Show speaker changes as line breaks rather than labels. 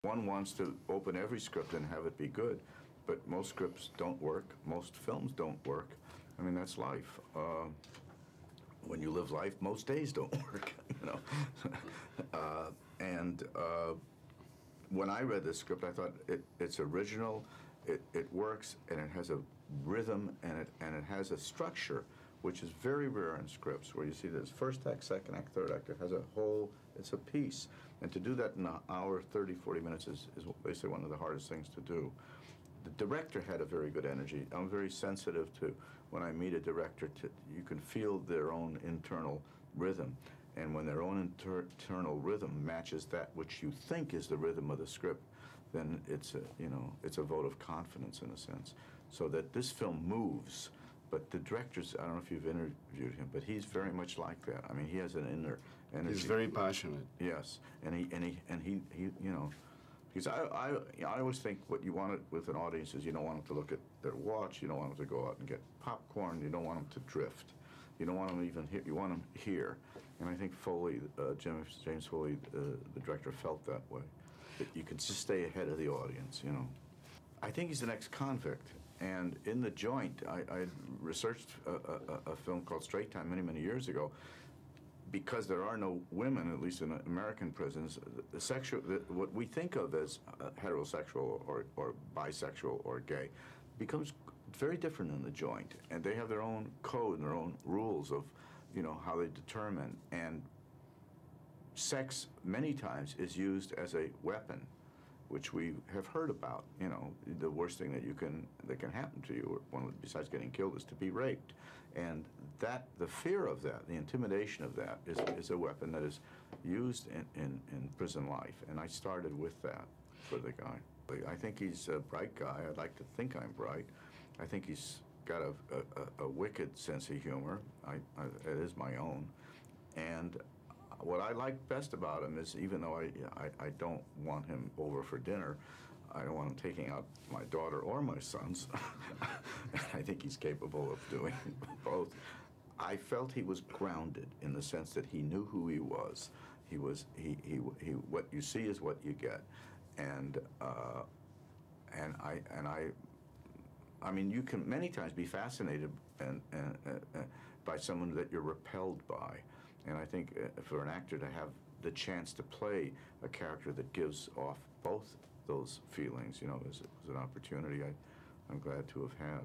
One wants to open every script and have it be good, but most scripts don't work. Most films don't work. I mean, that's life. When you live life, most days don't work, you know. When I read this script, I thought it's original, it works, and it has a rhythm, and it has a structure, which is very rare in scripts, where you see this first act, second act, third act. It has a whole, it's a piece. And to do that in an hour, 30, 40 minutes is basically one of the hardest things to do. The director had a very good energy. I'm very sensitive to, when I meet a director, you can feel their own internal rhythm. And when their own internal rhythm matches that which you think is the rhythm of the script, then it's a, you know, it's a vote of confidence in a sense. So that this film moves. But the director's, I don't know if you've interviewed him, but he's very much like that. I mean, he has an inner energy.
He's very passionate.
Yes, and he you know, because I always think what you want with an audience is you don't want them to look at their watch, you don't want them to go out and get popcorn, you don't want them to drift. You don't want them even here, you want them here. And I think Foley, James Foley, the director, felt that way. That you can just stay ahead of the audience, you know. I think he's an ex-convict, and in The Joint, I researched a film called Straight Time many years ago. Because there are no women, at least in American prisons, what we think of as heterosexual or bisexual or gay becomes very different in The Joint, and they have their own code and their own rules of, you know, how they determine. And sex many times is used as a weapon, which we have heard about. You know, the worst thing that can happen to you, besides getting killed, is to be raped. And that, the fear of that, the intimidation of that, is a weapon that is used in prison life. And I started with that for the guy. I think he's a bright guy. I'd like to think I'm bright. I think he's got a wicked sense of humor. It is my own. And what I like best about him is, even though I don't want him over for dinner, I don't want him taking out my daughter or my sons. I think he's capable of doing both. I felt he was grounded in the sense that he knew who he was. He what you see is what you get, I mean, you can many times be fascinated by someone that you're repelled by. And I think for an actor to have the chance to play a character that gives off both those feelings, you know, is an opportunity I'm glad to have had.